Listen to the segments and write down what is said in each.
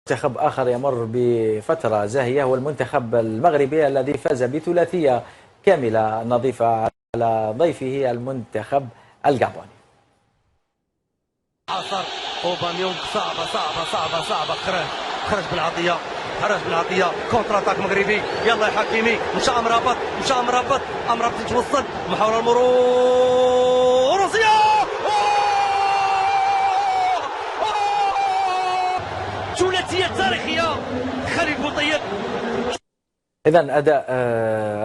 منتخب آخر يمر بفترة زاهية هو المنتخب المغربي الذي فاز بثلاثية كاملة نظيفة على ضيفه المنتخب الغابوني. عصر اوباميونغ صعبة صعبة صعبة صعبة، خرج بالعطية، خرج بالعطية، كونتر اتاك مغربي، يلا يا حكيمي، مشى مرابط، امرابط يتوصل، محاولة المرور، روسيا ثلاثية تاريخية، خليل بوطيب. إذن أداء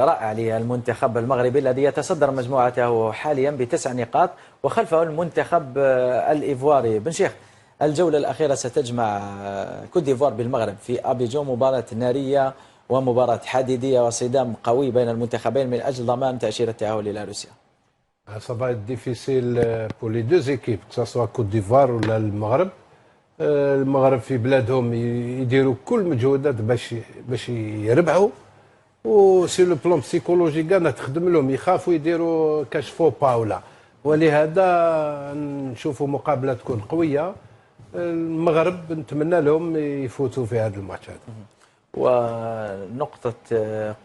رائع للمنتخب المغربي الذي يتصدر مجموعته حاليا ب9 نقاط وخلفه المنتخب الإيفواري. بن شيخ، الجولة الأخيرة ستجمع كوت ديفوار بالمغرب في أبيجو، مباراة نارية ومباراة حديدية وصدام قوي بين المنتخبين من أجل ضمان تأشيرة التأهل إلى روسيا. Ça va être difficile pour les deux équipes, que ce soit Côte d'Ivoire ou المغرب. المغرب في بلادهم يديروا كل مجهودات باش يربحوا، وسي لو بلون بسيكولوجي كاع تخدم لهم، يخافوا يديروا كاش فو با ولا، ولهذا نشوفوا مقابله تكون قويه. المغرب نتمنى لهم يفوتوا في هذا الماتش هذا. ونقطة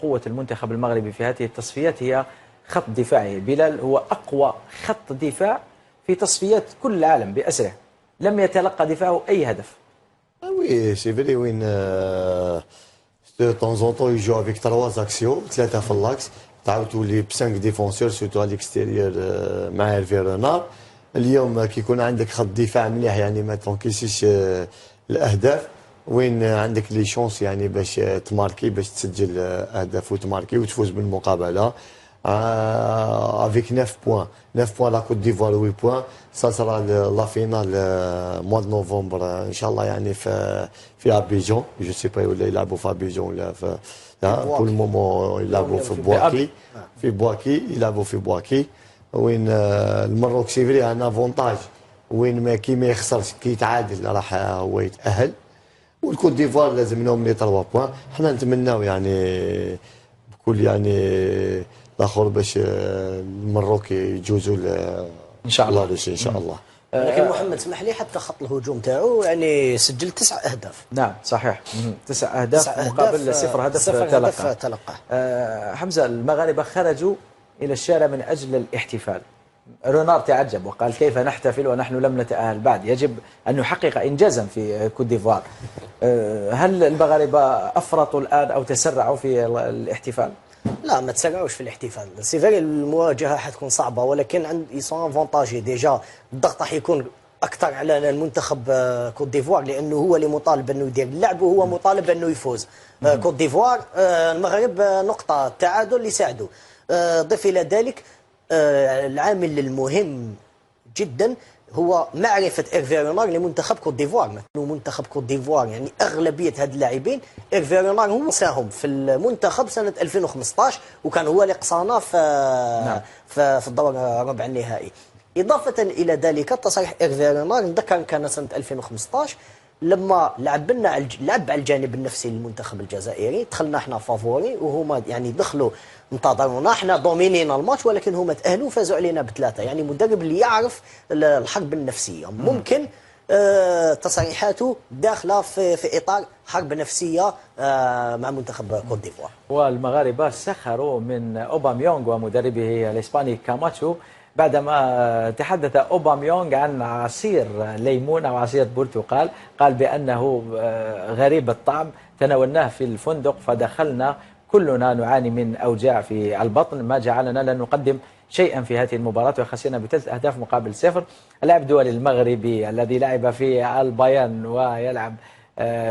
قوة المنتخب المغربي في هذه التصفيات هي خط دفاعه. بلال هو أقوى خط دفاع في تصفيات كل العالم بأسره، لم يتلقى دفاعه أي هدف. Oui, c'est vrai, وين de temps en temps il joue avec 3 axiaux, 3 في اللاكس، تعاود تولي ب 5 ديفونسور سورتو على الاكستيريور مع هيرفي رونار. اليوم كي يكون عندك خط دفاع مليح يعني ما تنكسيش الاهداف، وين عندك لي شونس يعني باش تماركي، باش تسجل اهداف وتماركي وتفوز بالمقابله. Avec 9 points la Côte d'Ivoire 8 points, ça sera la finale mois de novembre Inch'Allah يعني في Abidjan. Je sais pas où يلعبوا في Abidjan ولا في pour le moment يلعبوا في بواكي يلعبوا في بواكي. وين المروك سي فري ان افونتاج، وين ما كي ما يخسرش كي يتعادل راح هو يتأهل، والكوت ديفوار لازم لهم لي 3 بوان. حنا نتمناو يعني بكل يعني الاخر باش المروك يجوزوا ان شاء الله ان شاء الله. لكن محمد اسمح لي، حتى خط الهجوم تاعو يعني سجل 9 اهداف. نعم صحيح، 9 أهداف مقابل 0 هدف تلقى. حمزة، المغاربة خرجوا إلى الشارع من أجل الاحتفال. رونار تعجب وقال كيف نحتفل ونحن لم نتأهل بعد، يجب أن نحقق إنجازا في كوت ديفوار. هل المغاربة أفرطوا الآن أو تسرعوا في الاحتفال؟ لا، ما تسرعوش في الاحتفال. سي فري المواجهه حتكون صعبه، ولكن عند يسون افونتاجي ديجا. الضغط راح يكون اكثر على المنتخب كوت ديفوار، لانه هو اللي مطالب انه يدير اللعب وهو مطالب انه يفوز. كوت ديفوار المغرب نقطه تعادل يساعدوا. ضف الى ذلك العامل المهم جدا هو معرفه ايرفي رونار لمنتخب كوت ديفوار. منتخب كوت ديفوار يعني اغلبيه هاد اللاعبين ايرفي رونار هو ساهم في المنتخب سنه 2015، وكان هو اللي قصانا في الدور ربع النهائي. اضافه الى ذلك تصريح ايرفي رونار نذكر كان سنه 2015 لما لعب على الجانب النفسي للمنتخب الجزائري. دخلنا احنا فافوري وهما يعني دخلوا انتظرونا، احنا دومينينا الماتش، ولكن هما تاهلوا وفازوا علينا ب3. يعني مدرب اللي يعرف الحرب النفسيه. ممكن تصريحاته داخله في اطار حرب نفسيه مع منتخب كوت ديفوار. والمغاربه سخروا من اوباميونغ ومدربه الاسباني كاماتشو بعدما تحدث أوباميونغ عن عصير ليمون أو عصير برتقال. قال بأنه غريب الطعم، تناولناه في الفندق فدخلنا كلنا نعاني من أوجاع في البطن، ما جعلنا لا نقدم شيئا في هذه المباراة وخسرنا ب3 أهداف مقابل 0. اللاعب الدولي المغربي الذي لعب في البايرن ويلعب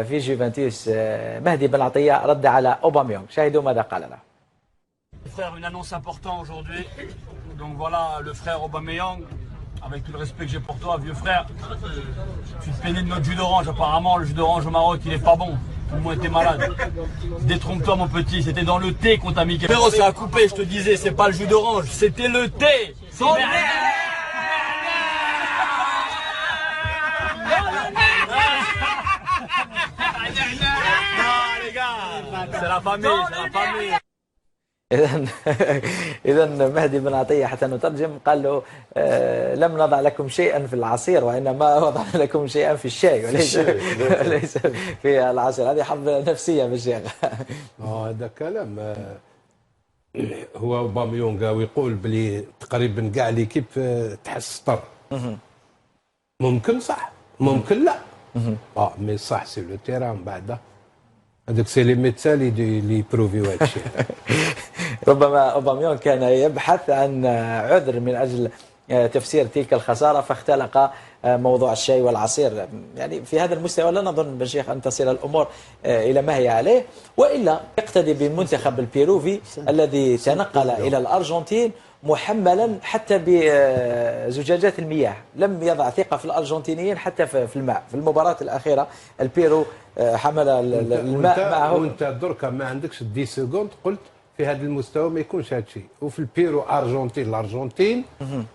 في جوفنتوس مهدي بن عطية رد على أوباميونغ. شاهدوا ماذا قال له. Frère, une annonce importante aujourd'hui. Donc voilà, le frère Aubameyang, avec tout le respect que j'ai pour toi, vieux frère, tu te plaignais de notre jus d'orange. Apparemment, le jus d'orange au Maroc, il est pas bon. Tout le monde était malade. Détrompe-toi, mon petit, c'était dans le thé qu'on t'a mis. Frérot, c'est à couper, je te disais, c'est pas le jus d'orange, c'était le thé. Non, les gars, c'est la famille, c'est la famille. إذا إذا مهدي بن عطية حتى نترجم قال له لم نضع لكم شيئا في العصير وإنما وضعنا لكم شيئا في الشاي وليس في العصير. هذه حظ نفسية بالشيخ. هذا كلام هو اوباميونغ ويقول بلي تقريبا كاع ليكيب تحس طر. ممكن صح ممكن لا. مي صح سي لو تيران بعدا هذوك سي لي ميدسان اللي يبروفيو هذا الشيء. ربما اوباميونغ كان يبحث عن عذر من اجل تفسير تلك الخساره فاختلق موضوع الشاي والعصير. يعني في هذا المستوى لا نظن بالشيخ ان تصل الامور الى ما هي عليه، والا يقتدي بالمنتخب البيروفي الذي تنقل الى الارجنتين محملا حتى بزجاجات المياه، لم يضع ثقه في الارجنتينيين حتى في الماء. في المباراه الاخيره البيرو حمل الماء معه. وانت دركا ما عندكش 10 سكوند قلت في هذا المستوى ما يكونش هذا الشيء، وفي البيرو الارجنتين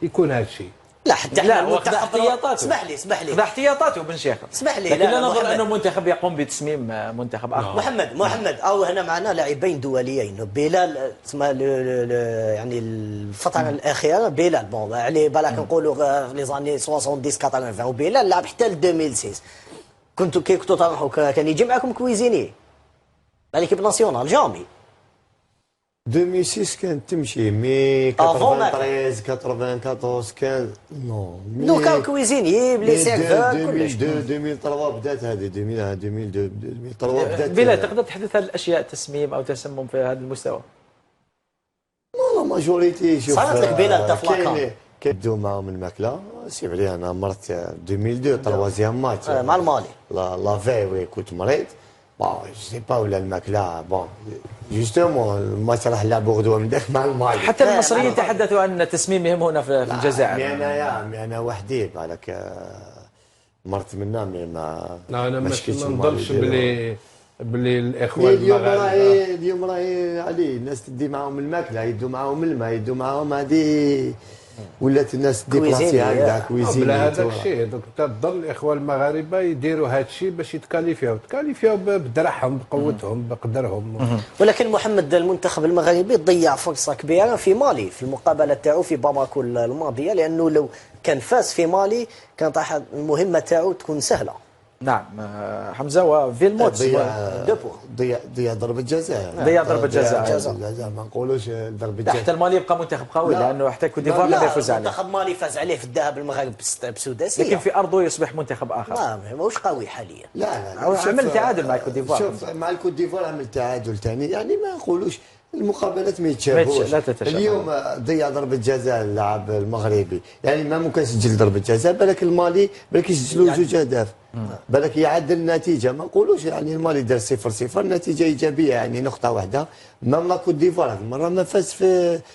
يكون هذا الشيء. لا حتى لا احنا واخذ احتياطاته. اسمح لي واخذ احتياطاته بن شيخ. اسمح لي. لكن لا نظن انه المنتخب يقوم بتسميم منتخب اخر. محمد او هنا معنا لاعبين دوليين. بلال تسمى يعني الفتره الاخيره بلال بون عليه بالك نقولوا لي زاني 70 80 وبلال لعب حتى ل 2006. كنتوا تروحوا كان يجي معكم كويزيني ليكيب ناسيونال جامي 2006 كانت تمشي مي 93 94 كان نو كان كويزيني بلي سيرفور كلش 2003 بدات هذه 2003 بدات. بلا تقدر تحدث هذه الاشياء تسميم او تسمم في هذا المستوى؟ لا ماجوريتي شوف صارت لك بلال تفلاكا كيبدو معاهم الماكله سي فري. انا مرت 2002 تروازيام ماتش مع المالي لا في وي كنت مريض بون سي با ولا الماكله بون جوستومون الماتش راح نلعبوا غدوه من داك مع المالي. حتى المصريين تحدثوا عن تسميمهم هنا في الجزائر. مي انا وحدي بالك مرت منا مي ما انا ما شكيتش نظنش بلي الاخوان المغاربه اليوم راهي عليه الناس تدي معاهم الماكله يدوا معاهم الماء يدوا معاهم هذه ولات الناس دي بلاصي هكذا كويزين. بلا هذاك الشيء دوك تظن الاخوان المغاربه يديروا هذا الشيء باش يتكاليفيو بدرعهم بقوتهم بقدرهم. ولكن محمد المنتخب المغربي ضيع فرصه كبيره في مالي في المقابله تاعو في باماكو الماضيه، لانه لو كان فاز في مالي كانت راح المهمه تاعو تكون سهله. نعم حمزه وفيلموتس ضيع ضربه جزاء. ضيع ضربه جزاء ما نقولوش ضربه جزاء. حتى المالي يبقى منتخب قوي لانه حتى كوت ديفوار لم يفوز عليه. منتخب مالي فاز عليه في الذهاب المغرب بسوداسيه، لكن في ارضه يصبح منتخب اخر. ماهوش قوي حاليا. لا عمل تعادل مع كوت ديفوار. شوف مع الكوت ديفوار عمل تعادل ثاني، يعني ما نقولوش المقابلات ما يتشابهوش. اليوم ضيع ضربه جزاء اللاعب المغربي، يعني ما ممكن يسجل ضربه جزاء، بالك المالي بالك يسجلوا جوج اهداف، بالك يعدل النتيجه. ما نقولوش يعني المالي دار 0-0 نتيجه ايجابيه، يعني نقطه واحده. مع كوت ديفوار هذه المره ما فاز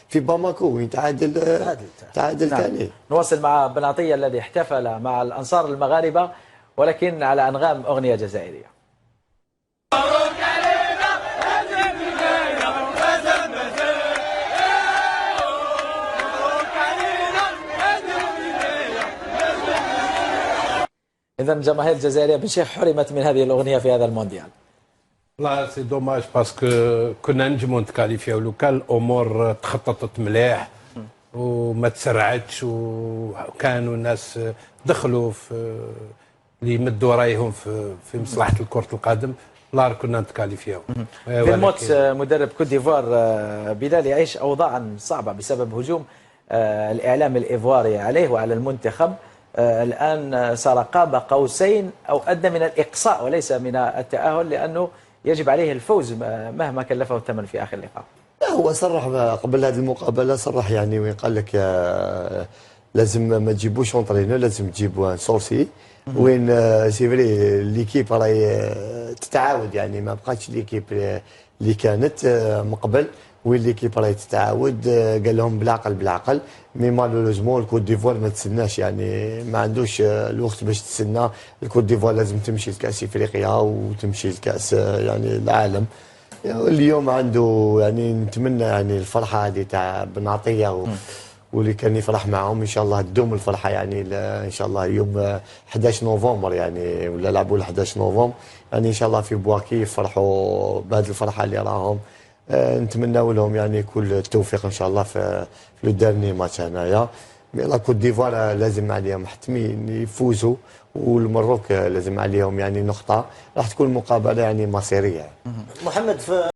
في باماكو وين تعادل ثاني. نواصل مع بن عطيه الذي احتفل مع الانصار المغاربه ولكن على انغام اغنيه جزائريه. إذا الجماهير الجزائرية بن شيخ حرمت من هذه الأغنية في هذا المونديال. لا سي دوماج باسكو كنا نجمو نتكاليفيو لو كان الأمور تخططت مليح وما تسرعتش وكانوا الناس دخلوا في اللي يمدوا رايهم في مصلحة كرة القدم لا كنا نتكاليفيو. في الموت مدرب كوت ديفوار بلال يعيش أوضاعا صعبة بسبب هجوم الإعلام الإيفواري عليه وعلى المنتخب. الآن صار قاب قوسين أو أدنى من الإقصاء وليس من التأهل، لأنه يجب عليه الفوز مهما كلفه الثمن في آخر اللقاء. لا هو صرح قبل هذه المقابلة، صرح يعني وين قال لك لازم ما تجيبوش اونترينور، لازم تجيبوا سورسي. وين سي فري ليكيب راهي تتعاود، يعني ما بقاتش ليكيب اللي كانت من قبل، وين ليكيب راهي تتعاود. قال لهم بالعقل مي مالوريزمون الكوت ديفوار ما تسناش، يعني ما عندوش الوقت باش تسنى. الكوت ديفوار لازم تمشي لكاس افريقيا وتمشي لكاس يعني العالم. اليوم عنده يعني نتمنى يعني الفرحه هذه تاع بن عطيه واللي كان يفرح معهم ان شاء الله تدوم الفرحه، يعني ان شاء الله يوم 11 نوفمبر يعني ولا لعبوا 11 نوفمبر، يعني ان شاء الله في بواكي يفرحوا بهذه الفرحه اللي راهم نتمنوا لهم يعني كل التوفيق ان شاء الله في لو ديرني ماتش هنايا. مي لا كوت ديفوار لازم عليهم حتمين يفوزوا، والمروك لازم عليهم يعني نقطه، راح تكون مقابله يعني مصيريه. محمد، في